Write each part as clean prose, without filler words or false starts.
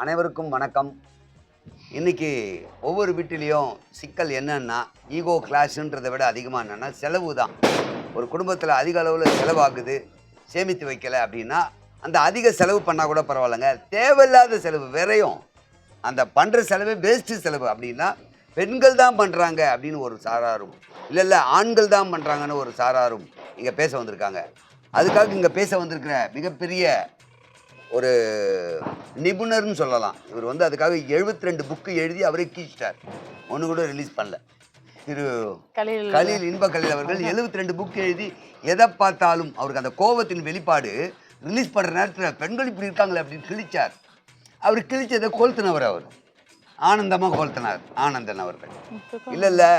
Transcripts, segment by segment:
அனைவருக்கும் வணக்கம். இன்றைக்கி ஒவ்வொரு வீட்டிலையும் சிக்கல் என்னன்னா ஈகோ கிளாஷுன்றதை விட அதிகமாக என்னென்னா செலவு தான். ஒரு குடும்பத்தில் அதிக அளவில் செலவாகுது, சேமித்து வைக்கலை அப்படின்னா அந்த அதிக செலவு பண்ணால் கூட பரவாயில்லைங்க, தேவையில்லாத செலவு விரையும், அந்த பண்ணுற செலவே வேஸ்ட்டு செலவு அப்படின்னா பெண்கள் தான் பண்ணுறாங்க அப்படின்னு ஒரு சாராரும், இல்லை ஆண்கள் தான் பண்ணுறாங்கன்னு ஒரு சாராரும் இங்கே பேச வந்திருக்காங்க. அதுக்காக இங்கே பேச வந்திருக்கிற மிகப்பெரிய ஒரு நிபுணர்னு சொல்லலாம். இவர் வந்து அதுக்காக 72 புக்கு எழுதி அவரே கீழ்ச்சிட்டார், ஒன்று கூட ரிலீஸ் பண்ணல. திரு கலீல் இன்ப கலீல் அவர்கள் 72 புக்கு எழுதி எதை பார்த்தாலும் அவருக்கு அந்த கோபத்தின் வெளிப்பாடு ரிலீஸ் பண்ணுற நேரத்தில் பெண்கள் இப்படி இருக்காங்களே அப்படின்னு கிழிச்சார். அவர் கிழிச்சதை கொளுத்தினவர், அவர் ஆனந்தமாக கொளுத்தினார் ஆனந்தன் அவர்கள். இல்லை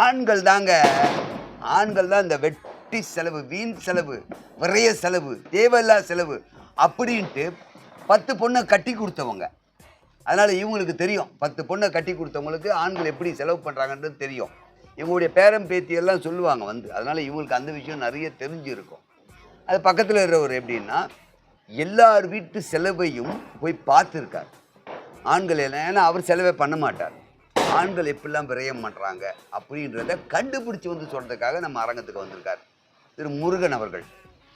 ஆண்கள் தாங்க, ஆண்கள் தான் இந்த வெட்டி செலவு, வீண் செலவு, விரைய செலவு, தேவையில்லா செலவு அப்படின்ட்டு 10 பொண்ணை கட்டி கொடுத்தவங்க. அதனால் இவங்களுக்கு தெரியும், 10 பொண்ணை கட்டி கொடுத்தவங்களுக்கு ஆண்கள் எப்படி செலவு பண்ணுறாங்கன்றது தெரியும். இவங்களுடைய பேரம் பேத்தியெல்லாம் சொல்லுவாங்க வந்து, அதனால் இவங்களுக்கு அந்த விஷயம் நிறைய தெரிஞ்சிருக்கும். அது பக்கத்தில் இருக்கிறவர் எப்படின்னா எல்லார் வீட்டு செலவையும் போய் பார்த்துருக்கார். ஆண்கள் என்ன, ஏன்னா அவர் செலவே பண்ண மாட்டார், ஆண்கள் எப்படிலாம் விரயம் பண்ணுறாங்க அப்படின்றத கண்டுபிடிச்சி வந்து சொல்கிறதுக்காக நம்ம அரங்கத்துக்கு வந்திருக்கார் திரு முருகன் அவர்கள்.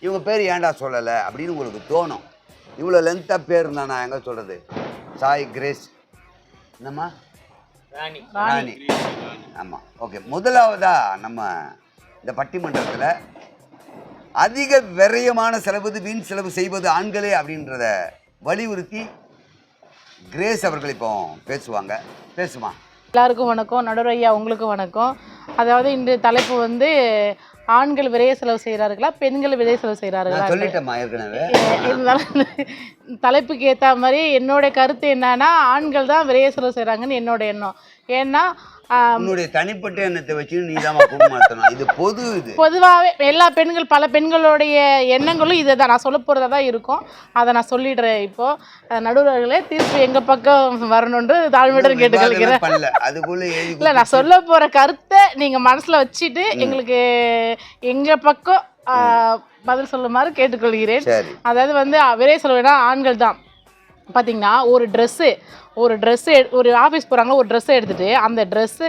இவங்க பேர் ஏன்டா சொல்லலை அப்படின்னு உங்களுக்கு தோணும். இவ்வளோ லென்த்தாக பேர் இருந்தால் நான் எங்கே சொல்கிறது? சாய், கிரேஸ், என்னம்மா, ராணி. ஆமாம், ஓகே. முதலாவதாக நம்ம இந்த பட்டிமன்றத்தில் அதிக விரயமான செலவு, வீண் செலவு செய்வது ஆண்களே அப்படின்றத வலியுறுத்தி கிரேஸ் அவர்கள் இப்போ பேசுவாங்க. பேசுமா. எல்லாருக்கும் வணக்கம். நடுவர் ஐயா உங்களுக்கும் வணக்கம். அதாவது இன்று தலைப்பு வந்து ஆண்கள் விரைய செலவு செய்கிறார்களா, பெண்கள் விரைய செலவு செய்கிறார்களா சொல்லிட்டேம்மா ஏற்கனவே. இருந்தாலும் தலைப்புக்கு ஏற்ற மாதிரி என்னோட கருத்து என்னன்னா ஆண்கள் தான் விரைய செலவு செய்கிறாங்கன்னு என்னோட எண்ணம். ஏன்னா உன்னுடைய தனிப்பட்ட எண்ணத்தை வச்சு நீ தான் இது பொதுவாகவே எல்லா பெண்கள், பல பெண்களுடைய எண்ணங்களும் இதை தான் நான் சொல்ல போகிறதா தான் இருக்கும். அதை நான் சொல்லிடுறேன். இப்போது நடுவர்களே தீர்ப்பு எங்கள் பக்கம் வரணுன்று தாழ்மையுடன் கேட்டுக்கொள்கிறேன். இல்லை, நான் சொல்ல போகிற கருத்தை நீங்கள் மனசில் வச்சுட்டு எங்களுக்கு எங்கள் பக்கம் பதில் சொல்லுமாறு கேட்டுக்கொள்கிறேன். அதாவது வந்து விரைய செலவுனா ஆண்கள் தான். பார்த்திங்கன்னா ஒரு ட்ரெஸ்ஸு ஒரு ஆஃபீஸ் போகிறாங்க, ஒரு ட்ரெஸ்ஸை எடுத்துகிட்டு அந்த ட்ரெஸ்ஸு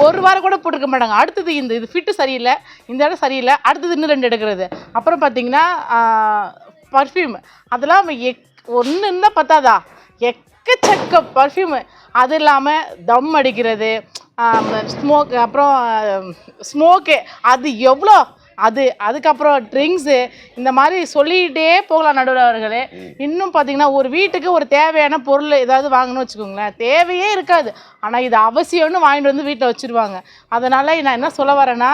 ஒரு வாரம் கூட போட்டிருக்க மாட்டாங்க. அடுத்தது இது ஃபிட்டு சரியில்லை, இந்த இடம் சரியில்லை, அடுத்தது இன்னும் 2 எடுக்கிறது. அப்புறம் பார்த்திங்கன்னா பர்ஃப்யூம், அதெல்லாம் ஒன்று இருந்தால் பத்தாதா, எக்கச்சக்க பர்ஃப்யூமு. அது இல்லாமல் தம் அடிக்கிறது, ஸ்மோக்கு, அப்புறம் ஸ்மோக்கு, அது எவ்வளோ, அதுக்கப்புறம் ட்ரிங்க்ஸு, இந்த மாதிரி சொல்லிகிட்டே போகலாம் நடுவர் அவர்களே. இன்னும் பார்த்தீங்கன்னா ஒரு வீட்டுக்கு ஒரு தேவையான பொருள் ஏதாவது வாங்கணும்னு வச்சுக்கோங்களேன், தேவையே இருக்காது, ஆனால் இது அவசியம்னு வாங்கிட்டு வந்து வீட்டில் வச்சுருவாங்க. அதனால் நான் என்ன சொல்ல வரேன்னா,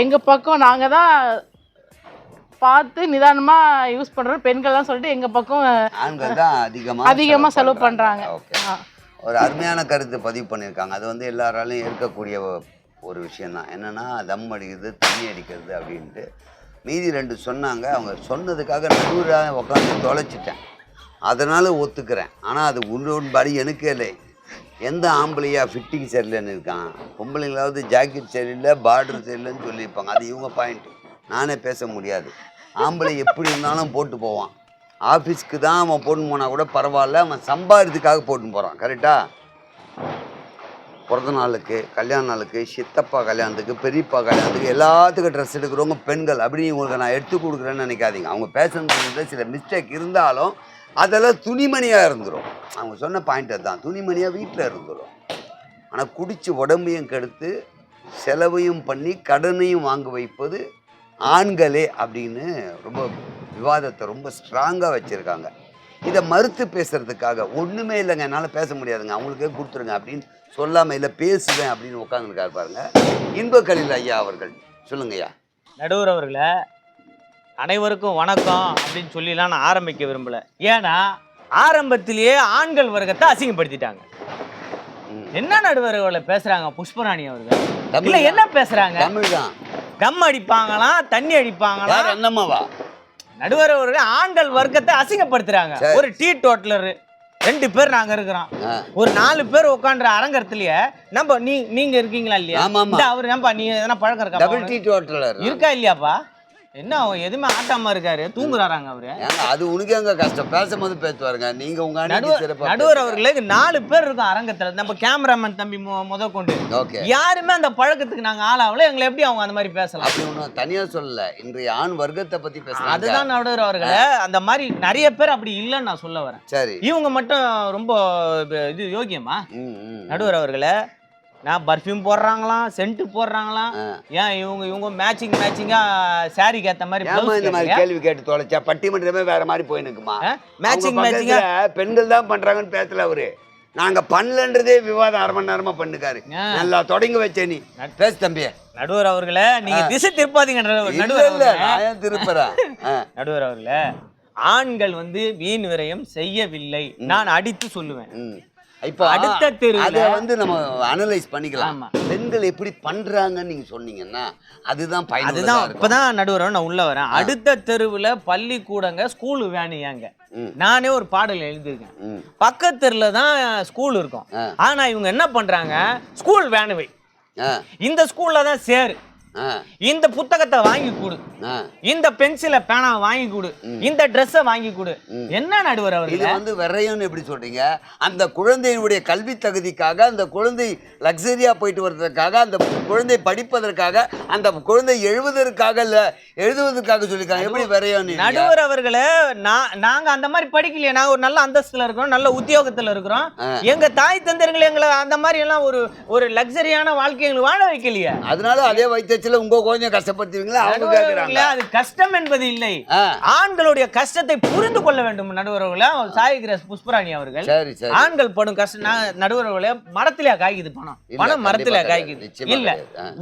எங்கள் பக்கம் நாங்கள் தான் பார்த்து நிதானமாக யூஸ் பண்ணுறோம், பெண்கள் தான் சொல்லிட்டு எங்கள் பக்கம் ஆண்கள் தான் அதிகமாக செலவு பண்ணுறாங்க. ஒரு அருமையான கருத்து பதிவு பண்ணியிருக்காங்க. அது வந்து எல்லாராலையும் இருக்கக்கூடிய ஒரு விஷயந்தான். என்னென்னா தம் அடிக்கிறது, தண்ணி அடிக்கிறது அப்படின்ட்டு. மீதி 2 சொன்னாங்க, அவங்க சொன்னதுக்காக நடுவராக உட்காந்து தொலைச்சிட்டேன், அதனால் ஒத்துக்கிறேன். ஆனால் அது உன்னோன்பாடி எனக்கே இல்லை. எந்த ஆம்பளையா ஃபிட்டிங் சரியில்லைன்னு இருக்கான், பொம்பளைங்களாவது ஜாக்கெட் சரியில்லை, பார்டர் சரியில்லைன்னு சொல்லியிருப்பாங்க. அது இவங்க பாயிண்ட், நானே பேச முடியாது. ஆம்பளை எப்படி இருந்தாலும் போட்டு போவான், ஆஃபீஸ்க்கு தான் அவன் போட்டுன்னு போனால் கூட பரவாயில்ல, அவன் சம்பாதிக்கிறதுக்காக போட்டுன்னு போகிறான். கரெக்டாக பிறந்த நாளுக்கு, கல்யாண நாளுக்கு, சித்தப்பா கல்யாணத்துக்கு, பெரியப்பா கல்யாணத்துக்கு, எல்லாத்துக்கும் ட்ரெஸ் எடுக்கிறவங்க பெண்கள் அப்படின்னு உங்களுக்கு நான் எடுத்து கொடுக்குறேன்னு நினைக்காதீங்க. அவங்க பேசுகிறதுல சில மிஸ்டேக் இருந்தாலும் அதெல்லாம் துணிமணியாக இருந்துடும். அவங்க சொன்ன பாயிண்ட் அதுதான், துணிமணியாக வீட்டில் இருந்துடும். ஆனால் குடித்து உடம்பையும் கெடுத்து செலவையும் பண்ணி கடனையும் வாங்க வைப்பது ஆண்களே அப்படின்னு ரொம்ப விவாதத்தை ரொம்ப ஸ்ட்ராங்காக வச்சுருக்காங்க. இதை மறுத்து பேசுகிறதுக்காக ஒன்றுமே இல்லைங்க, என்னால் பேச முடியாதுங்க, அவங்களுக்கே கொடுத்துருங்க அப்படின்னு சொல்லாமல் இல்லை பேசுவேன் அப்படின்னு உட்காந்துருக்காரு பாருங்க இன்ப கலீல் ஐயா அவர்கள். சொல்லுங்க ஐயா. நடுவர் அவர்களே, அனைவருக்கும் வணக்கம் அப்படின்னு சொல்லிலாம் நான் ஆரம்பிக்க விரும்பலை. ஏன்னா ஆரம்பத்திலேயே ஆண்கள் வர்க்கத்தை அசிங்கப்படுத்திட்டாங்க. என்ன நடுவர் அவர்களை பேசுகிறாங்க புஷ்பராணி அவர்கள், இல்லை என்ன பேசுகிறாங்க, தமிழ் தான். கம் அடிப்பாங்களாம், தண்ணி அடிப்பாங்களாம், என்னம்மாவா நடுவர் அவர்கள் ஆண்கள் வர்க்கத்தை அசிங்கப்படுத்துறாங்க. ஒரு டீ டோட்டலரு 2 பேர் நாங்க இருக்கிறோம், ஒரு 4 பேர் உட்காந்துற அரங்கத்திலேயே நம்ம நீங்க இருக்கீங்களா இல்லையா, அவரு ஏன்பா நீ எதனா பழக்கம் இருக்கா, டபுள் டீ டோட்டலர் இருக்கா இல்லையாப்பா, என்ன எதுவுமே ஆட்டாம இருக்காரு, தூங்குறாராங்க அவரு. ஏங்க அது உனக்கு எங்க கஷ்டம், பேசும்போது பேசுவாருங்க. நீங்க உங்க நடுவர் அவர்களே 4 பேர் இருக்கும் அரங்கத்துல, நம்ம கேமராமேன் தம்பி முத கொண்டு யாருமே அந்த பழக்கத்துக்கு நாங்க ஆளாவல. எங்களை எப்படி அவங்க அந்த மாதிரி பேசலாம்? அப்படி ஒன்றும் தனியா சொல்லல, இன்றைய ஆண் வர்க்கத்தை பத்தி பேசலாம். அதுதான் நடுவர் அவர்களே, அந்த மாதிரி நிறைய பேர் அப்படி இல்லைன்னு நான் சொல்ல வரேன். சரி, இவங்க மட்டும் ரொம்ப இது யோகியமா? நடுவர் அவர்களே, நான் பர்ஃப்யூம் போடுறாங்களாம், சென்ட் போடுறாங்களாம். ஏன் இவங்க மேட்சிங்கா சாரிக்கு ஏத்த மாதிரி இந்த மாதிரி கேள்வி கேட்டு தொலைச்சா பட்டிமன்றமே வேற மாதிரி போய் நிக்குமா? மேட்சிங்கா பெண்கள் தான் பண்றாங்கன்னு பேசல அவரு. நாங்க பண்ணலன்றதே விவாதம் 1/2 மணி நேரமா பண்ணுக்காரு. நல்லா தொடங்கி வச்சே நீ பேசு தம்பியே. நடுவர் அவர்களே, நீங்க திசை திருப்பாதீங்க. திருப்புறேன். நடுவர் அவர்களே, ஆண்கள் வீண் விரயம் செய்யவில்லை, நான் அடித்து சொல்லுவேன். இப்போ அடுத்த தெருவுல நம்ம அனலைஸ் பண்ணிக்கலாம். பெண்கள் எப்படி பண்றாங்கன்னு நீங்க சொன்னீங்கன்னா அதுதான் இப்பதான் நடுவர் நான் உள்ள வரேன். அடுத்த தெருவுல பள்ளிக்கூடங்க, ஸ்கூல் வேன். ஏங்க நானே ஒரு பாடல் எழுதியிருக்கேன். பக்கத்து தெருல தான் ஸ்கூல் இருக்கும். ஆனா இவங்க என்ன பண்றாங்க, ஸ்கூல் வேனுவை இந்த ஸ்கூல்ல தான் சேரு, இந்த புத்தகத்தை வாங்கி கொடு, இந்த பென்சிலை பேனா வாங்கி கொடு, இந்த ட்ரெஸ்ஸை வாங்கி கொடு. என்ன நடுவர் அவர் இது விரையம்னு எப்படி சொல்றீங்க? அந்த குழந்தையினுடைய கல்வி தகுதிக்காக, அந்த குழந்தை லக்ஸரியா போயிட்டு வர்றதுக்காக, அந்த குழந்தை படிப்பதற்காக, அந்த குழந்தை எழுதுவதற்காக சொல்லிருக்காங்க. எப்படி விரையம்? நடுவர் அவர்களே, நாங்க அந்த மாதிரி படிக்கலையே. நாங்க ஒரு நல்ல அந்தஸ்துல இருக்கிறோம், நல்ல உத்தியோகத்துல இருக்கிறோம். எங்க தாய் தந்தையர்கள் எங்களை அந்த மாதிரி எல்லாம் ஒரு லக்ஸரியான வாழ்க்கை எங்களுக்கு வாழ வைக்கலையே. அதனால அதே வைத்த உங்க கொஞ்சம் கஷ்டப்படுத்துவீங்களா? அவங்க கேக்குறாங்க. அது கஷ்டம் என்பது இல்லை, ஆண்களுடைய கஷ்டத்தை புரிந்து கொள்ள வேண்டும். நடுவர்களே, சாயிகிரஸ் புஷ்பராணி அவர்கள், ஆண்கள் படும் கஷ்டம். நடுவர்களே, மரத்திலே காய்க்குது பணம் மரத்திலே காய்க்குது இல்ல,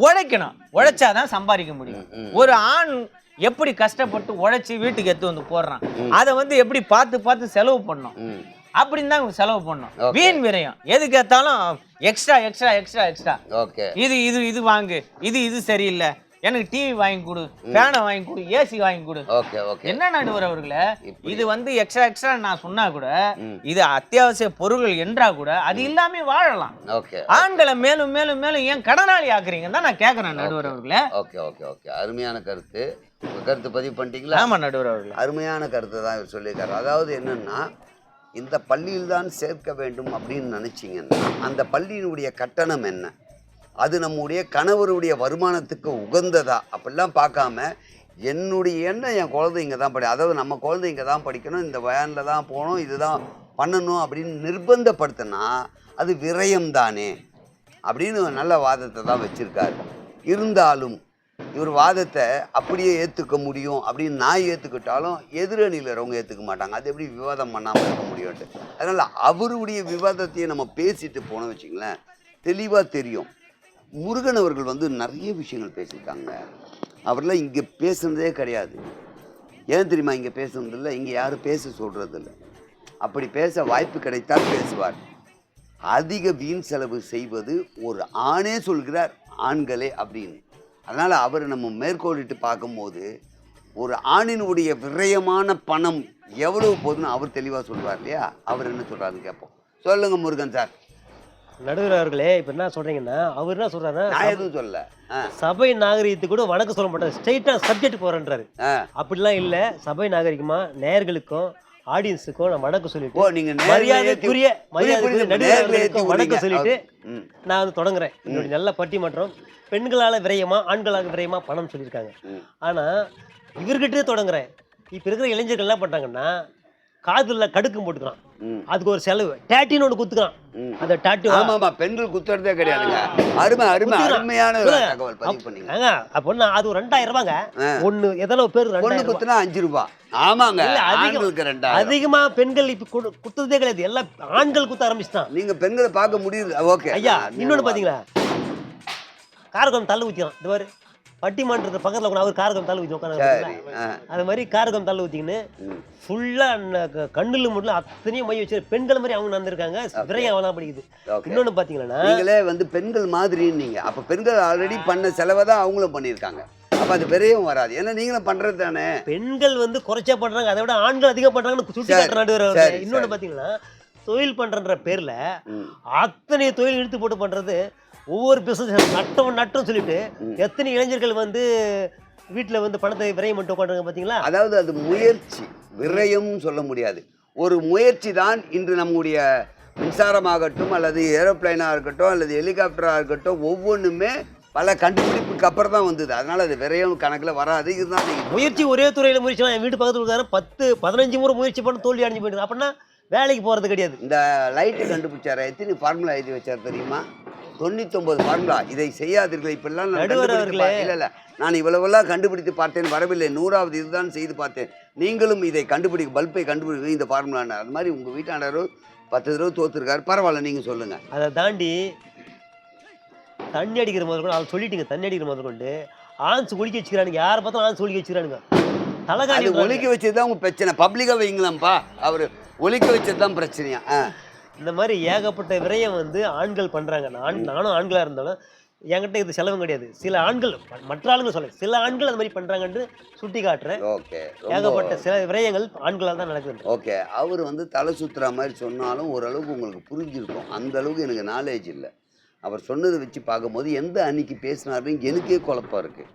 உழைக்கணும். உழைச்சாதான் சம்பாதிக்க முடியும். ஒரு ஆண் எப்படி கஷ்டப்பட்டு உழைச்சி வீட்டுக்கு எடுத்து போடுறான், அதை எப்படி பார்த்து செலவு பண்ணும். அப்படின்னு தான் செலவு பண்ணணும். வீண் விரயம் எதுக்கு ஏத்தாலும் எக்ஸ்ட்ரா. இது வாங்கு, இது சரியில்லை, எனக்கு டிவி வாங்கி கொடு, ஃபேனை வாங்கி கொடு, ஏசி வாங்கி கொடு. என்ன நடுவர் அவர்களே, இது எக்ஸ்ட்ரா நான் சொன்னா கூட, இது அத்தியாவசிய பொருட்கள் என்றா கூட அது இல்லாம வாழலாம். ஆண்களை மேலும் மேலும் மேலும் ஏன் கடனாளி ஆக்குறீங்கன்னு தான் நான் கேட்கறேன் நடுவர் அவர்களே. அருமையான கருத்து. உங்க கருத்து பதிவு பண்ணிட்டீங்களா? ஆமா நடுவர் அவர்களே, அருமையான கருத்து தான் இவர் சொல்லியிருக்காரு. அதாவது என்னன்னா, இந்த பள்ளியில் தான் சேர்க்க வேண்டும் அப்படின்னு நினச்சிங்கன்னா அந்த பள்ளியினுடைய கட்டணம் என்ன, அது நம்முடைய கணவருடைய வருமானத்துக்கு உகந்ததா அப்படிலாம் பார்க்காம, என்னுடைய எண்ணம் என் குழந்தை இங்கே தான் அதாவது நம்ம குழந்தை இங்கே தான் படிக்கணும், இந்த வேனில் தான் போகணும், இதுதான் பண்ணணும் அப்படின்னு நிர்பந்தப்படுத்தினா அது விரயம் தானே அப்படின்னு நல்ல வாதத்தை தான் வச்சுருக்காரு. இருந்தாலும் இவர் வாதத்தை அப்படியே ஏற்றுக்க முடியும் அப்படின்னு நான் ஏற்றுக்கிட்டாலும் எதிரணியில் வரவங்க ஏற்றுக்க மாட்டாங்க. அது எப்படி விவாதம் பண்ணாமல் இருக்க முடியும்ட்டு. அதனால் அவருடைய விவாதத்தையே நம்ம பேசிட்டு போனோம் வச்சிங்களேன், தெளிவாக தெரியும். முருகன் அவர்கள் நிறைய விஷயங்கள் பேசியிருக்காங்க. அவரெல்லாம் இங்கே பேசுனதே கிடையாது. ஏன் தெரியுமா இங்கே பேசுனதில்லை? இங்கே யாரும் பேச சொல்கிறதில்ல. அப்படி பேச வாய்ப்பு கிடைத்தால் பேசுவார். அதிக வீண் செலவு செய்வது ஒரு ஆணே சொல்கிறார், ஆண்களே அப்படின்னு. அதனால் அவர் நம்ம மேற்கோளிட்டு பார்க்கும்போது ஒரு ஆணினுடைய விரயமான பணம் எவ்வளவு போதுன்னு அவர் தெளிவாக சொல்லுவார் இல்லையா? அவர் என்ன சொல்கிறாருன்னு கேட்போம். சொல்லுங்க முருகன் சார். நடுவர் அவர்களே, இப்போ என்ன சொல்கிறீங்கன்னா, அவர் என்ன சொல்கிறாருன்னா, நான் எதுவும் சொல்ல, சபை நாகரிகத்துக்கு கூட வணக்கம் சொல்ல மாட்டார், ஸ்ட்ரெயிட்டாக சப்ஜெக்ட் போகிறேன்றாரு. அப்படிலாம் இல்லை, சபை நாகரிகமா நேயர்களுக்கும் ஆடியன்ஸுக்கும் நான் வணக்கம் சொல்லிட்டு மரியாதைக்குரிய வணக்கம் சொல்லிட்டு நான் தொடங்குறேன். என்னுடைய நல்ல பட்டிமன்றம் பெண்களால் விரயமா ஆண்களாக விரயமா பணம் சொல்லியிருக்காங்க. ஆனால் இவர்கிட்டே தொடங்குறேன். இப்போ இருக்கிற இளைஞர்கள் என்ன பண்ணுறாங்கன்னா, காதுல கடுக்கும் போட்டுக்கிறான், அதுக்கு ஒரு செலவு, டேட்டின்னு ஒன்று குத்துக்கிறான். அந்த டாட்டு பெண்கள் குத்துறதே கிடையாதுங்க. அருமையான தகவல் பதிவு பண்ணீங்க. அப்போ அது ஒரு 2000 ரூபாங்க. ஒன்று எதனா பேர் குத்துனா 5 ரூபாய். ஆமாங்க, அதிகமா பெண்கள் இப்ப குத்துறதே கிடையாது, எல்லாம் ஆண்கள் குத்த ஆரம்பிச்சுட்டான். நீங்க பெண்களை பார்க்க முடியுது. ஓகே ஐயா, இன்னொன்னு பாத்தீங்களா, காரகம் தள்ளு ஊற்றிக்கலாம். இந்த மாதிரி பட்டிமன்றத்தை பக்கத்தில் கூட அவர் காரகம் தள்ளு ஊற்றி உட்காந்து, அது மாதிரி காரகம் தள்ளு ஊற்றிக்கின்னு ஃபுல்லாக கண்ணில் மட்டும் அத்தனையும் மைய வச்சு பெண்கள் மாதிரி அவங்க நடந்திருக்காங்க. விரையம் அவனா படிக்குது. இன்னொன்று பார்த்தீங்கன்னா, நீங்களே பெண்கள் மாதிரின்னீங்க. அப்போ பெண்கள் ஆல்ரெடி பண்ண செலவை தான் அவங்களும் பண்ணியிருக்காங்க. அப்போ அது விரையும் வராது, ஏன்னா நீங்களும் பண்ணுறது தானே. பெண்கள் குறைச்சா பண்ணுறாங்க, அதை விட ஆண்கள் அதிகம் பண்ணுறாங்கன்னு சுட்டி காட்டுறாரு. இன்னொன்று பார்த்தீங்கன்னா, தொழில் பண்ணுறன்ற பேரில் அத்தனை தொழில் இழுத்து போட்டு பண்ணுறது, ஒவ்வொரு பிசினஸ் நட்டம் சொல்லிட்டு எத்தனை இளைஞர்கள் வீட்டில் வந்து பணத்தை விரையம் மட்டும் உட்காந்துருங்க பார்த்தீங்களா? அதாவது அது முயற்சி, விரயம் சொல்ல முடியாது. ஒரு முயற்சி தான் இன்று நம்முடைய மின்சாரமாகட்டும் அல்லது ஏரோப்ளைனாக இருக்கட்டும் அல்லது ஹெலிகாப்டராக இருக்கட்டும் ஒவ்வொன்றுமே பல கண்டுபிடிப்புக்கு அப்புறம் தான் வந்தது. அதனால் அது விரயம் கணக்கில் வராது. இதுதான் முயற்சி ஒரே துறையில் முயற்சிலாம். என் வீட்டு பக்கத்தில் இருக்காரு 10-15 முறை முயற்சி பண்ண தோல்வி அடைஞ்சு போயிடுது. அப்படின்னா வேலைக்கு போகிறது கிடையாது. இந்த லைட்டு கண்டுபிடிச்சார எத்தனை ஃபார்முலா எழுதி வச்சார் தெரியுமா? 99 ஃபார்முலா. இதை செய்யாதீர்கள். இப்பெல்லாம் இல்லை நான் இவ்வளவெல்லாம் கண்டுபிடித்து பார்த்தேன், வரவில்லை. 100வது இதுதான் செய்து பார்த்தேன். நீங்களும் இதை பல்பை கண்டுபிடிக்க இந்த ஃபார்முலான்னு. அது மாதிரி உங்கள் வீட்டாண்டரும் 10 தடவை தோத்துருக்காரு. பரவாயில்ல, நீங்கள் சொல்லுங்கள். அதை தாண்டி தண்ணி அடிக்கிற முதல் கொண்டு அவர் சொல்லிட்டீங்க. தண்ணி அடிக்கிற முதல் கொண்டு ஆன்ஸ் ஒழிக்க வச்சுக்கிறானுங்க. யாரை பார்த்தாலும் ஆன்ஸ் ஒழிக்க வச்சுக்கிறானுங்க. தலைகாணி ஒழிக்க வச்சது தான் உங்கள் பிரச்சனை. பப்ளிக்காக வைங்களாம்ப்பா. அவர் ஒழிக்க வச்சது தான் பிரச்சனையா? இந்த மாதிரி ஏகப்பட்ட விரயம் வந்து ஆண்கள் பண்ணுறாங்க. நானும் ஆண்களாக இருந்தாலும் என்கிட்ட இது செலவும் கிடையாது. சில ஆண்கள், மற்ற ஆளுங்க சொல்ல, சில ஆண்கள் அந்த மாதிரி பண்ணுறாங்கன்னு சுட்டி காட்டுறேன். ஓகே, ஏகப்பட்ட சில விரயங்கள் ஆண்களால் தான் நடக்குது. ஓகே, அவர் வந்து தலை சுற்றுற மாதிரி சொன்னாலும் ஓரளவுக்கு உங்களுக்கு புரிஞ்சிருக்கும். அந்த அளவுக்கு எனக்கு நாலேஜ் இல்லை. அவர் சொன்னதை வச்சு பார்க்கும்போது எந்த அன்னைக்கு பேசினாருன்னு எனக்கே குழப்பம் இருக்குது.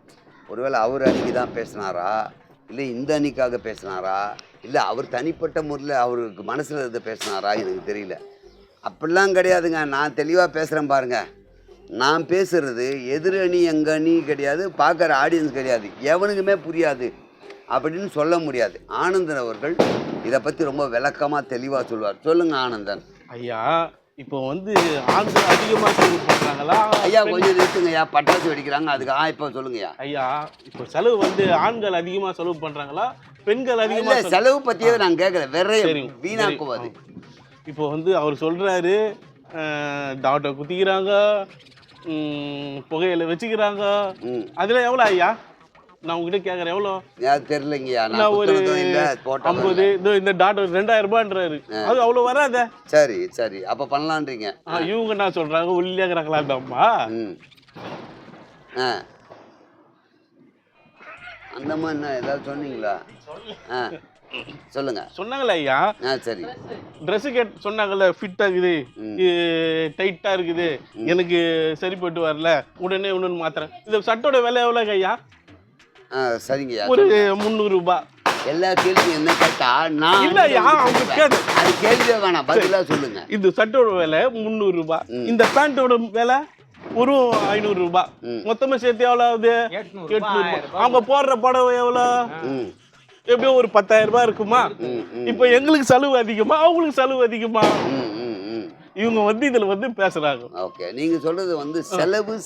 ஒருவேளை அவர் அன்னைக்கு தான் பேசினாரா, இல்லை இந்த அன்னைக்காக பேசினாரா, இல்லை அவர் தனிப்பட்ட முறையில் அவருக்கு மனசில் இருந்து பேசினாரா, எனக்கு தெரியல. அப்படிலாம் கிடையாதுங்க. நான் தெளிவாக பேசுகிறேன் பாருங்கள். நான் பேசுகிறது எதிரணி எங்கள் அணி கிடையாது, பார்க்குற ஆடியன்ஸ் கிடையாது, எவனுக்குமே புரியாது அப்படின்னு சொல்ல முடியாது. ஆனந்தன் அவர்கள் இதை பற்றி ரொம்ப விளக்கமாக தெளிவாக சொல்லுவார். சொல்லுங்கள் ஆனந்தன். ஐயா, இப்போ வந்து ஆண்கள் அதிகமாக செலவு பண்ணுறாங்களா? ஐயா கொஞ்சம் நிறுத்துங்கய்யா, பட்டாசு வெடிக்கிறாங்க அதுக்கு. இப்போ சொல்லுங்கய்யா. ஐயா, இப்போ செலவு வந்து ஆண்கள் அதிகமாக செலவு பண்ணுறாங்களா, பெண்கள் அதிகமாக? செலவு பற்றியே நான் கேட்குறேன். விரையும் வீணாக்குவாது. இப்போ வந்து அவர் சொல்கிறாரு, டாக்டர் குத்திக்கிறாங்க, புகையில வச்சுக்கிறாங்க. அதில் எவ்வளோ ஐயா? நான் உங்ககிட்ட கேட்குறேன், எவ்வளோ? தெரியலங்கய்யா. நான் ஒரு 50, இந்த டாக்டர் 2000 ரூபான்றாரு. அது அவ்வளோ வராத. சரி சரி, அப்போ பண்ணலான்றீங்க. இவங்க என்ன சொல்கிறாங்க, உள்ளேங்கிறாங்களா அம்மா? அந்த மாதிரி என்ன ஏதாவது சொன்னீங்களா? சொல்லுங்க. சொன்னாங்களா ஐயா? சரி. ட்ரெஸ்ஸு சொன்னாங்கல்ல, ஃபிட்டாக இருக்குது, டைட்டாக இருக்குது, எனக்கு சரிப்பட்டு வரல, உடனே ஒன்று மாத்திரேன். இந்த சட்டோட விலை எவ்வளோ ஐயா? சரிங்கய்யா, ஒரு 300 ரூபாய். எல்லா கேள்வியும் என்ன கேட்டா நான் இல்லையா, அவங்க கேட்டு அது கேள்வியே வேணாம், பதிலாக சொல்லுங்க. இந்த சட்டோட விலை 300 ரூபாய், இந்த பேண்ட்டோட விலை ஒரு 500 ரூபாய், மொத்தமாக சேர்த்து எவ்வளோ ஆகுது? 800. அவங்க போடுற புடவை எவ்வளோ? எப்படியோ ஒரு 10,000 ரூபாய் இருக்குமா? இப்போ எங்களுக்கு செலவு அதிகமா, அவங்களுக்கு செலவு அதிகமா? இவங்க வந்து இதுல வந்து பேசுறாங்க. ஓகே, நீங்க சொல்றது வந்து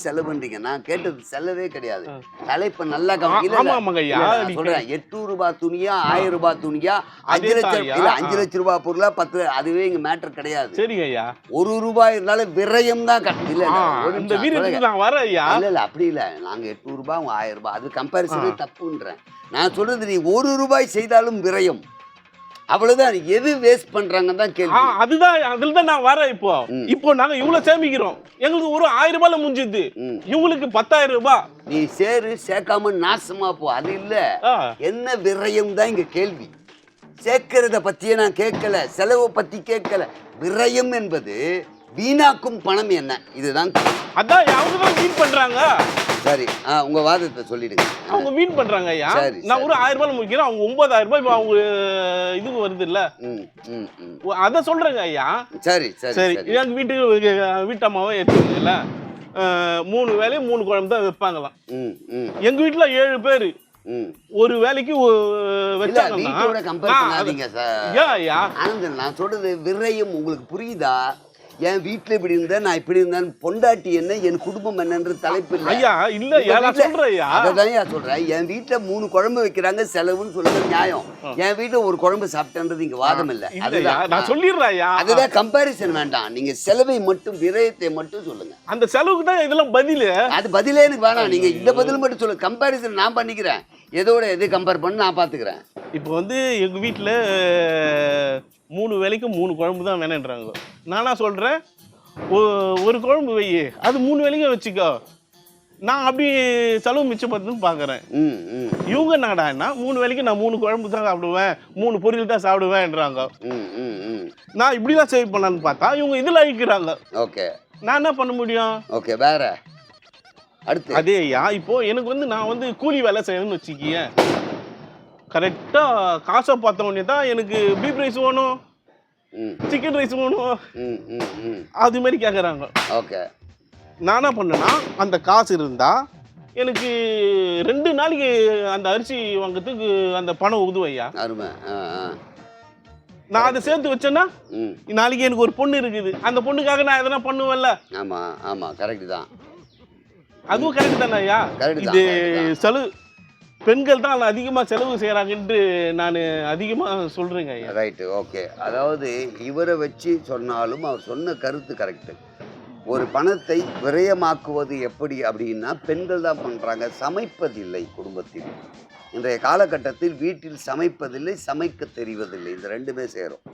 செலவுன்றீங்க. நான் கேட்டது செலவே கிடையாது. தலைப்பு நல்லா சொல்றேன். 800 ரூபாய் துணியா, 1000 ரூபாய் துணியா, 5 லட்சம் இல்ல 5 லட்சம் ரூபாய் பொருளா 10, அதுவே இங்க மேட்டர் கிடையாது. சரிங்க ஐயா. 1 ரூபாய் இருந்தாலும் விரயம் தான். இல்ல இந்த வீரத்துக்கு நான் வரேன் ஐயா. இல்ல அப்படி இல்ல, நாங்க 800 ரூபாய், அவங்க 1000 ரூபாய், அது கம்பேரிசனே தப்புன்றேன். நான் சொல்றது நீ 1 ரூபாய் செய்தாலும் விரயம். அவ்வளவுதான். எது வேஸ்ட் பண்றாங்கன்னு தான் கேள்வி. அதுதான், அதுல தான் நான் வரேன். இப்போ நாங்க இவ்வளவு சேமிக்கிறோம், எங்களுக்கு ஒரு 1000 ரூபாய்ல முடிஞ்சுது, இவங்களுக்கு 10,000 ரூபாய். நீ சேர்க்காம நாசமா போ. அது இல்ல, என்ன விரயம் தான் இங்க கேள்வி. சேர்க்கிறத பத்தியே நான் கேட்கல, செலவை பத்தி கேட்கல. விரயம் என்பது வீணாக்கும் பணம் என்ன, இதுதான். அதான் அவங்க தான் வீண் பண்றாங்க. சரி, உங்க வாதத்தை சொல்லிடுங்க. அவங்க வீண் பண்றாங்க ஐயா. நான் ஒரு 1000 ரூபாய் முடிக்கிறேன், அவங்க 9,000 ரூபாய் அவங்க இதுக்கு வருது இல்ல, அத சொல்றேங்க ஐயா. சரி சரி சரி. எங்க வீட்டம்மாவை எடுத்துக்கல, 3 வேலையும் 3 குழம்பு தான் வைப்பாங்களாம். எங்க வீட்டுல 7 பேரு, ஒரு வேலைக்கு நான் சொல்றது விரயம் உங்களுக்கு புரியுதா? என் வீட்டுல இப்படி இருந்தா, நான் இப்படி இருந்தேன், பொண்டாட்டி என்ன, என் குடும்பம் என்னன்ற தலைப்பு இல்லை. அதான் சொல்றேன். என் வீட்டுல 3 குழம்பு வைக்கிறாங்க, செலவுன்னு சொல்றது நியாயம். என் வீட்டுல ஒரு குழம்பு சாப்பிட்டேன்றது இங்க வாதம் இல்லை. அதுதான் கம்பாரிசன் வேண்டாம். நீங்க செலவை மட்டும், விரயத்தை மட்டும் சொல்லுங்க. அந்த செலவுக்கு தான் இதெல்லாம் பதில். அது பதிலே எனக்கு வேணாம். நீங்க இந்த பதில் மட்டும் சொல்லுங்க. கம்பாரிசன் நான் பண்ணிக்கிறேன். எதோட எது கம்பேர் பண்ணி நான் பாத்துக்கிறேன். இப்போ வந்து எங்க வீட்டுல 3 வேலைக்கு 3 குழம்பு தான் வேணுன்றாங்க. நானா சொல்கிறேன், ஒரு குழம்பு வை, அது 3 வேலைக்கும் வச்சுக்கோ, நான் அப்படி செலவு மிச்சப்படுத்துன்னு பார்க்குறேன். இவங்க என்னடான்னா 3 வேலைக்கு நான் 3 குழம்பு தான் சாப்பிடுவேன், 3 பொரியல் தான் சாப்பிடுவேன்றாங்க. நான் இப்படிலாம் சேவ் பண்ணலான்னு பார்த்தா இவங்க இதில் அழிக்கிறாங்க. ஓகே, நான் என்ன பண்ண முடியும்? ஓகே, வேற அடுத்து அதே ஐயா இப்போ எனக்கு வந்து நான் வந்து கூலி வேலை செய்யணும்னு வச்சுக்கிய, கரெக்டாக காசை பார்த்த உடனே தான் எனக்கு பீப் ரைஸ் வேணும், சிக்கன் ரைஸ் வேணும், அது மாதிரி கேட்குறாங்க. ஓகே, நான் என்ன பண்ணேன்னா அந்த காசு இருந்தால் எனக்கு 2 நாளைக்கு அந்த அரிசி வாங்கிறதுக்கு அந்த பணம் உதவையா. அருமை. நான் அதை சேர்த்து வச்சேன்னா நாளைக்கு எனக்கு ஒரு பொண்ணு இருக்குது, அந்த பொண்ணுக்காக நான் எதனா பண்ணுவேன்ல. ஆமாம் ஆமாம், கரெக்டு தான். அதுவும் கரெக்ட் தானே ஐயா. இது செலவு பெண்கள் தான் அதிகமாக செலவு செய்கிறாங்கன்ட்டு நான் அதிகமாக சொல்கிறேங்க ஐயா. Right, okay. அதாவது இவரை வச்சு சொன்னாலும் அவர் சொன்ன கருத்து கரெக்டு. ஒரு பணத்தை விரயமாக்குவது எப்படி அப்படின்னா பெண்கள் தான் பண்ணுறாங்க, சமைப்பதில்லை குடும்பத்தில். இன்றைய காலகட்டத்தில் வீட்டில் சமைப்பதில்லை, சமைக்க தெரிவதில்லை. இந்த ரெண்டுமே சேரும்.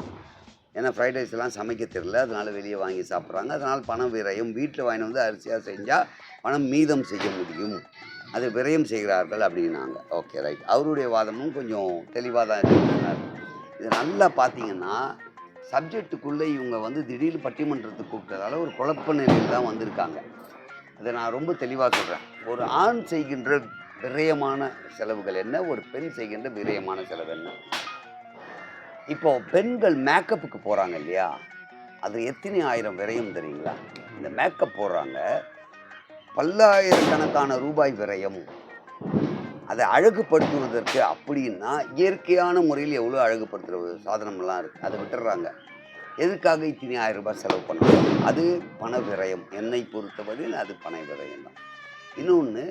ஏன்னா ஃப்ரைட் ரைஸ்லாம் சமைக்க தெரியல, அதனால் வெளியே வாங்கி சாப்பிட்றாங்க. அதனால் பணம் விரயம். வீட்டில் வாங்கி வந்து அரிசியாக செஞ்சால் பணம் மீதம் செய்ய முடியும், அது விரயம் செய்கிறார்கள் அப்படின்னாங்க. Okay, right. அவருடைய வாதமும் கொஞ்சம் தெளிவாக தான் இருக்கிறார். இது நல்லா பார்த்தீங்கன்னா சப்ஜெக்டுக்குள்ளே இவங்க வந்து திடீர்னு பட்டிமன்றத்துக்கு கூப்பிட்டதால ஒரு குழப்ப நிலையில் தான் வந்திருக்காங்க. அதை நான் ரொம்ப தெளிவாக சொல்கிறேன். ஒரு ஆண் செய்கின்ற விரயமான செலவுகள் என்ன, ஒரு பெண் செய்கின்ற விரயமான செலவு என்ன. இப்போது பெண்கள் மேக்கப்புக்கு போகிறாங்க இல்லையா, அது எத்தனை ஆயிரம் விரயம் தெரியுங்களா? இந்த மேக்கப் போடுறாங்க, பல்லாயிரக்கணக்கான ரூபாய் விரயம். அதை அழகுபடுத்துவதற்கு அப்படின்னா இயற்கையான முறையில் எவ்வளோ அழகுபடுத்துகிற சாதனம்லாம் இருக்குது, அதை விட்டுடுறாங்க. எதுக்காக இத்தனை 1000 ரூபாய் செலவு பண்ணணும்? அது பண விரயம். என்னை பொறுத்தவரையில் அது பண விரயம் தான். இன்னொன்று,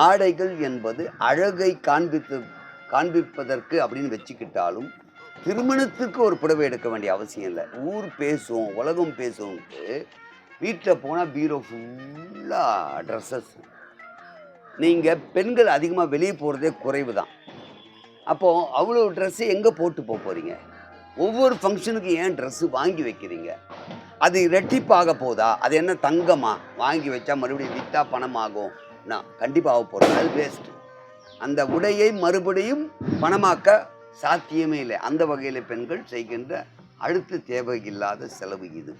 ஆடைகள் என்பது அழகை காண்பிப்பதற்கு அப்படின்னு வச்சுக்கிட்டாலும் திருமணத்துக்கு ஒரு புடவை எடுக்க வேண்டிய அவசியம் இல்லை. ஊர் பேசும், உலகம் பேசும்ட்டு வீட்டில் போனால் பீரோ ஃபுல்லாக ட்ரெஸ்ஸஸ். நீங்கள் பெண்கள் அதிகமாக வெளியே போகிறதே குறைவு தான். அப்போது அவ்வளோ ட்ரெஸ்ஸு எங்கே போட்டு போகிறீங்க? ஒவ்வொரு ஃபங்க்ஷனுக்கு ஏன் ட்ரெஸ்ஸு வாங்கி வைக்கிறீங்க? அது ரெட்டிப்பாக போதா? அது என்ன தங்கமா? வாங்கி வச்சா மறுபடியும் விற்றா பணம் ஆகும். நான் கண்டிப்பாக ஆக போகிறேன், அது வேஸ்ட்டு. அந்த உடையை மறுபடியும் பணமாக்க சாத்தியமே இல்லை. அந்த வகையில் பெண்கள் செய்கின்ற அடுத்த தேவையில்லாத செலவு இது.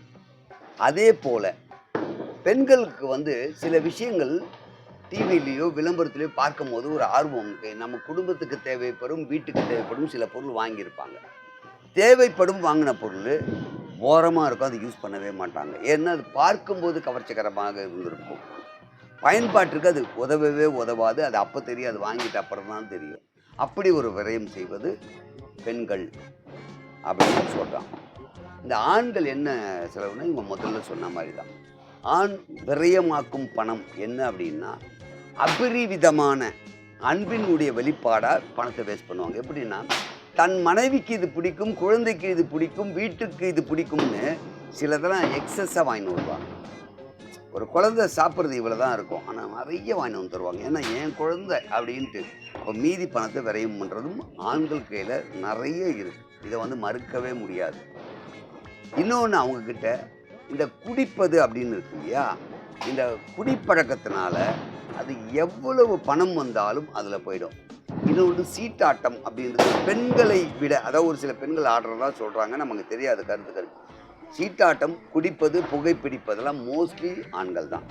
அதே போல் பெண்களுக்கு வந்து சில விஷயங்கள் டிவிலேயோ விளம்பரத்துலேயோ பார்க்கும்போது ஒரு ஆர்வம் இருக்குது. நம்ம குடும்பத்துக்கு தேவைப்படும், வீட்டுக்கு தேவைப்படும் சில பொருள் வாங்கியிருப்பாங்க. தேவைப்படும் வாங்கின பொருள் ஓரமாக இருக்கும், அது யூஸ் பண்ணவே மாட்டாங்க. ஏன்னா அது பார்க்கும்போது கவர்ச்சிகரமாக இருந்திருக்கும், பயன்பாட்டுக்கு அது உதவவே உதவாது. அது அப்போ தெரியும், அது வாங்கிட்டு அப்புறம் தான் தெரியும். அப்படி ஒரு விரயம் செய்வது பெண்கள் அப்படின்னு சொல்கிறான். இந்த ஆண்கள் என்ன செலவுன்னா இவங்க முதல்ல சொன்ன மாதிரி தான். ஆண் விரயமாக்கும் பணம் என்ன அப்படின்னா அபரிவிதமான அன்பினுடைய வெளிப்பாடாக பணத்தை வேஸ்ட் பண்ணுவாங்க. எப்படின்னா தன் மனைவிக்கு இது பிடிக்கும், குழந்தைக்கு இது பிடிக்கும், வீட்டுக்கு இது பிடிக்கும்னு சிலதெல்லாம் எக்ஸஸாக வாங்கிட்டு வருவாங்க. ஒரு குழந்தை சாப்பிட்றது இவ்வளோ தான் இருக்கும், ஆனால் நிறைய வாங்கி வந்து தருவாங்க. ஏன்னா என் குழந்தை அப்படின்ட்டு. இப்போ மீதி பணத்தை விரயம் பண்ணுறதும் ஆண்கள் கையில் நிறைய இருக்குது, இதை வந்து மறுக்கவே முடியாது. இன்னொன்று, அவங்கக்கிட்ட இந்த குடிப்பது அப்படின்னு இருக்கு இல்லையா, இந்த குடிப்பழக்கத்தினால அது எவ்வளவு பணம் வந்தாலும் அதில் போயிடும். இன்னொன்று சீட்டாட்டம் அப்படின்றது பெண்களை விட, அதாவது ஒரு சில பெண்கள் ஆடுறதா சொல்கிறாங்க, நமக்கு தெரியாது கருத்துக்கள். சீட்டாட்டம், குடிப்பது, புகைப்பிடிப்பதெல்லாம் மோஸ்ட்லி ஆண்கள் தான்.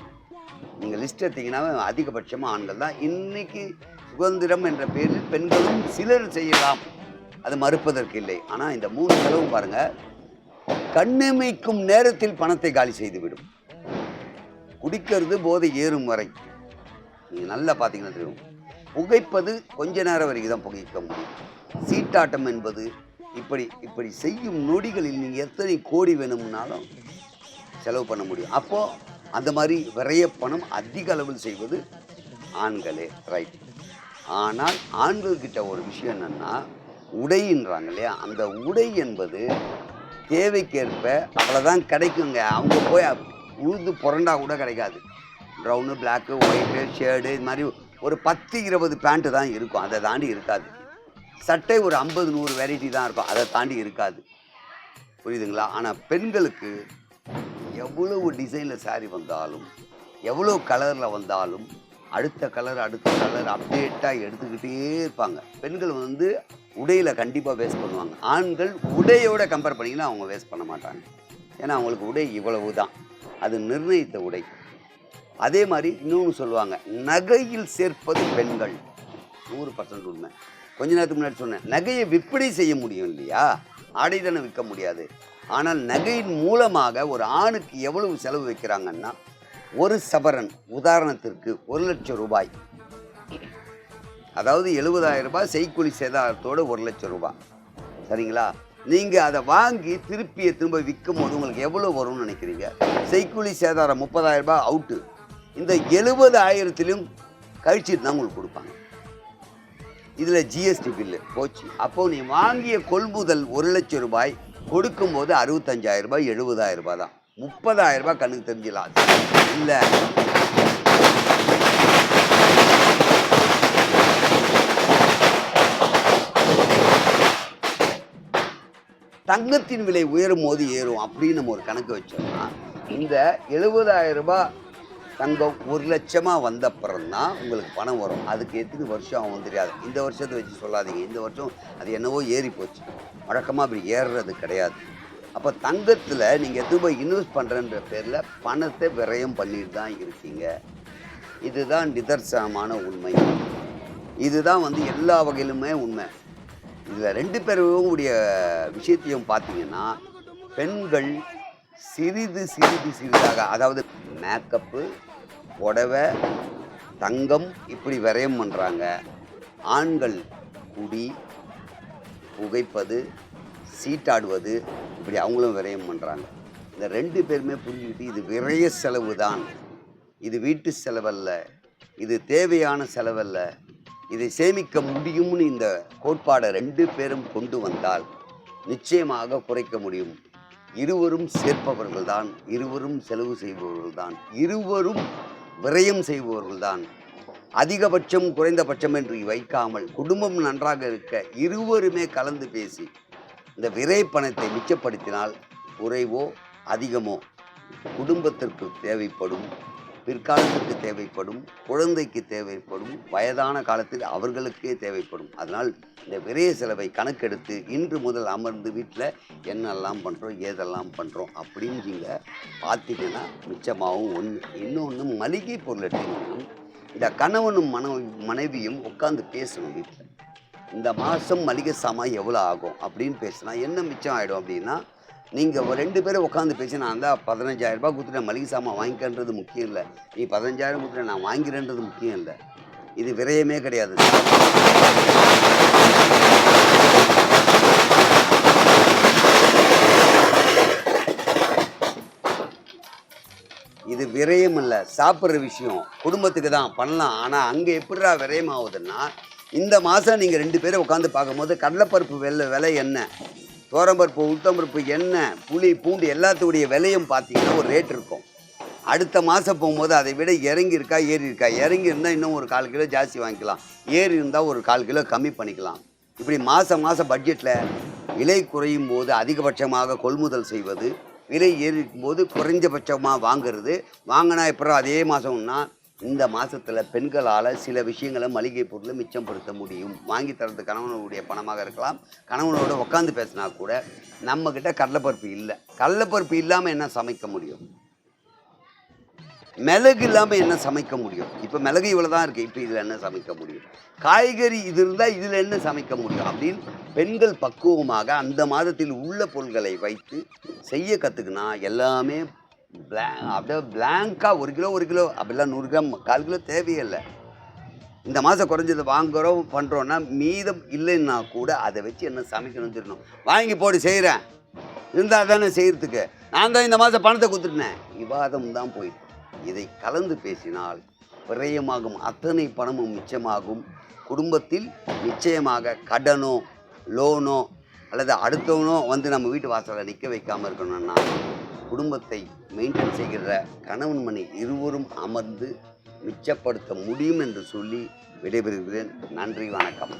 நீங்கள் லிஸ்ட் எடுத்தீங்கன்னா அதிகபட்சமாக ஆண்கள் தான். இன்றைக்கி சுதந்திரம் என்ற பேரில் பெண்களும் சிலர் செய்யலாம், அது மறுப்பதற்கு இல்லை. ஆனால் இந்த 3 செலவும் பாருங்கள், கண்ணிமைக்கும் நேரத்தில் பணத்தை காலி செய்துவிடும். குடிக்கிறது போதை ஏறும் வரை நீங்கள் நல்லா பார்த்தீங்கன்னா தெரியும். புகைப்பது கொஞ்ச நேரம் வரைக்கும் தான் புகைக்க முடியும். சீட்டாட்டம் என்பது இப்படி செய்யும் நொடிகளில் நீங்கள் எத்தனை கோடி வேணும்னாலும் செலவு பண்ண முடியும். அப்போது அந்த மாதிரி விரைய பணம் அதிக அளவில் செய்வது ஆண்களே, ரைட். ஆனால் ஆண்கள்கிட்ட ஒரு விஷயம் என்னென்னா உடைன்றாங்க இல்லையா, அந்த உடை என்பது தேவைக்கேற்ப அவ்வளோதான் கிடைக்குங்க. அவங்க போய் உழுது புரண்டா கூட கிடைக்காது. ப்ரௌனு, பிளாக்கு, ஒயிட்டு, ஷேடு, இது மாதிரி ஒரு 10-20 பேண்ட்டு தான் இருக்கும், அதை தாண்டி இருக்காது. சட்டை ஒரு 50-100 வெரைட்டி தான் இருக்கும், அதை தாண்டி இருக்காது. புரியுதுங்களா? ஆனால் பெண்களுக்கு எவ்வளவு டிசைனில் சாரீ வந்தாலும், எவ்வளோ கலரில் வந்தாலும் அடுத்த கலர் அப்டேட்டாக எடுத்துக்கிட்டே இருப்பாங்க. பெண்கள் வந்து உடையில் கண்டிப்பாக வேஸ்ட் பண்ணுவாங்க. ஆண்கள் உடையோட கம்பேர் பண்ணிங்கன்னா அவங்க வேஸ்ட் பண்ண மாட்டாங்க. ஏன்னா அவங்களுக்கு உடை இவ்வளவு தான், அது நிர்ணயித்த உடை. அதே மாதிரி இன்னொன்று சொல்லுவாங்க, நகையில் சேர்ப்பது பெண்கள். 100% உண்மை. கொஞ்ச நேரத்துக்கு முன்னாடி சொன்னேன், நகையை விற்பனை செய்ய முடியும் இல்லையா, ஆடை தானே விற்க முடியாது. ஆனால் நகையின் மூலமாக ஒரு ஆணுக்கு எவ்வளவு செலவு வைக்கிறாங்கன்னா, ஒரு சவரன் உதாரணத்திற்கு 1 லட்சம் ரூபாய், அதாவது 70,000 ரூபாய் செய்கூலி சேதாரத்தோடு 1 லட்சம் ரூபாய், சரிங்களா? நீங்கள் அதை வாங்கி திரும்ப விற்கும் போது உங்களுக்கு எவ்வளோ வரும்னு நினைக்கிறீங்க? செய்கூலி சேதாரம் 30,000 ரூபாய் அவுட்டு. இந்த 70,000த்திலும் கழிச்சிட்டு தான் உங்களுக்கு கொடுப்பாங்க. இதில் ஜிஎஸ்டி பில்லு போச்சு. அப்போது நீ வாங்கிய கொள்முதல் 1 லட்சம் ரூபாய் கொடுக்கும்போது 65,000 ரூபாய் 70,000 ரூபாய் தான். 30,000 ரூபாய் கண்ணுக்கு தெரிஞ்சிடலாம். இல்லை, தங்கத்தின் விலை உயரும் போது ஏறும் அப்படின்னு நம்ம ஒரு கணக்கு வச்சோம்னா, இந்த 70,000 ரூபாய் தங்கம் 1 லட்சமாக வந்தப்புறம் தான் உங்களுக்கு பணம் வரும். அதுக்கு எத்தனை வருஷம் ஆகும் தெரியாது. இந்த வருஷத்தை வச்சு சொல்லாதீங்க, இந்த வருஷம் அது என்னவோ ஏறி போச்சு. வழக்கமாக அப்படி ஏறுறது கிடையாது. அப்போ தங்கத்தில் நீங்கள் எது போய் இன்வெஸ்ட் பண்ணுறன்ற பேரில் பணத்தை விரயம் பண்ணிட்டு தான் இருக்கீங்க. இதுதான் நிதர்சனமான உண்மை. இதுதான் எல்லா வகையிலுமே உண்மை. இதில் 2 பேருடைய விஷயத்தையும் பார்த்தீங்கன்னா, பெண்கள் சிறிதாக, அதாவது மேக்கப்பு, புடவை, தங்கம் இப்படி விரயம் பண்ணுறாங்க. ஆண்கள் குடி, புகைப்பது, சீட்டாடுவது இப்படி அவங்களும் விரயம் பண்ணுறாங்க. இந்த 2 பேருமே புரிஞ்சுக்கிட்டு இது விரய செலவு தான், இது வீட்டு செலவல்ல, இது தேவையான செலவல்ல, இதை சேமிக்க முடியும்னு இந்த கோட்பாடை 2 பேரும் கொண்டு வந்தால் நிச்சயமாக குறைக்க முடியும். இருவரும் சேர்ப்பவர்கள் தான், இருவரும் செலவு செய்பவர்கள் தான், இருவரும் விரயம் செய்பவர்கள் தான். அதிகபட்சம் குறைந்தபட்சம் என்று வைக்காமல் குடும்பம் நன்றாக இருக்க இருவருமே கலந்து பேசி இந்த விரை பணத்தை மிச்சப்படுத்தினால் குறைவோ அதிகமோ குடும்பத்திற்கு தேவைப்படும், பிற்காலத்திற்கு தேவைப்படும், குழந்தைக்கு தேவைப்படும், வயதான காலத்தில் அவர்களுக்கே தேவைப்படும். அதனால் இந்த விரைய செலவை கணக்கெடுத்து இன்று முதல் அமர்ந்து வீட்டில் என்னெல்லாம் பண்ணுறோம், ஏதெல்லாம் பண்ணுறோம் அப்படின்னு நீங்கள் பார்த்தீங்கன்னா மிச்சமாகவும். இன்னொன்று மளிகை பொருள் எடுத்துக்கணும். இந்த கணவனும் மனைவியும் உட்காந்து பேசணும் வீட்டில். இந்த மாதம் மளிகை சாமான் எவ்வளோ ஆகும் அப்படின்னு பேசினா என்ன மிச்சம் ஆகிடும் அப்படின்னா, நீங்கள் 2 பேரும் உட்காந்து பேசி நான் அந்த 15,000 ரூபாய் கொடுத்துட்டு மளிகை சாமான் வாங்கிக்கன்றது முக்கியம் இல்லை, நீ 15,000 கொடுத்துட்டு நான் வாங்கிறேன்றது முக்கியம் இல்லை. இது விரயமே கிடையாது. இது விரயம் இல்லை, சாப்பிட்ற விஷயம் குடும்பத்துக்கு தான் பண்ணலாம். ஆனால் அங்கே எப்படிடா விரயம் ஆகுதுன்னா, இந்த மாதம் நீங்கள் 2 பேரும் உட்காந்து பார்க்கும்போது கடலைப்பருப்பு விலை என்ன, தோரம்பருப்பு, உளுத்தம்பருப்பு, எண்ணெய், புளி, பூண்டு எல்லாத்துடைய விலையும் பார்த்தீங்கன்னா ஒரு ரேட் இருக்கும். அடுத்த மாதம் போகும்போது அதை விட இறங்கி இருக்கா ஏறி இருக்கா, இறங்கி இருந்தால் இன்னும் ஒரு 1/4 கிலோ ஜாஸ்தி வாங்கிக்கலாம், ஏறி இருந்தால் ஒரு 1/4 கிலோ கம்மி பண்ணிக்கலாம். இப்படி மாதம் பட்ஜெட்டில் விலை குறையும் போது அதிகபட்சமாக கொள்முதல் செய்வது, விலை ஏறிக்கும் போது குறைஞ்சபட்சமாக வாங்கிறது. வாங்கினா எப்போ அதே மாதம்னா இந்த மாதத்தில் பெண்களால் சில விஷயங்களை மளிகை பொருளை மிச்சப்படுத்த முடியும். வாங்கி தரது கணவனுடைய பணமாக இருக்கலாம். கணவனோட உட்காந்து பேசினா கூட நம்மக்கிட்ட கடலைப்பருப்பு இல்லை, கடலைப்பருப்பு இல்லாமல் என்ன சமைக்க முடியும், மிளகு இல்லாமல் என்ன சமைக்க முடியும்? இப்போ மிளகு இவ்வளோ தான் இருக்குது, இப்போ இதில் என்ன சமைக்க முடியும்? காய்கறி இது இருந்தால் இதில் என்ன சமைக்க முடியும் அப்படின்னு பெண்கள் பக்குவமாக அந்த மாதத்தில் உள்ள பொருள்களை வைத்து செய்ய கற்றுக்குனா எல்லாமே அப்படியே பிளாங்காக 1 கிலோ அப்படிலாம் 100 கிராம் 1/4 கிலோ தேவையே இல்லை. இந்த மாதம் குறைஞ்சது வாங்குகிறோம் பண்ணுறோன்னா மீதம் இல்லைன்னா கூட அதை வச்சு என்ன சமைக்கணும்னு தெரியணும். வாங்கி போட்டு செய்கிறேன் இருந்தால் தானே செய்கிறதுக்கு, நான் தான் இந்த மாதம் பணத்தை கொடுத்துட்டேன், விவாதம் தான் போயிட்டு. இதை கலந்து பேசினால் விரயமாகும் அத்தனை பணமும் மிச்சமாகும். குடும்பத்தில் நிச்சயமாக கடனோ லோனோ அல்லது அடுத்தவனோ நம்ம வீட்டு வாசலில் நிற்க வைக்காமல் இருக்கணும்னா குடும்பத்தை மெயின்டைன் செய்கிற கணவன் மனைவி இருவரும் அமர்ந்து மிச்சப்படுத்த முடியும் என்று சொல்லி விடைபெறுகிறேன். நன்றி, வணக்கம்.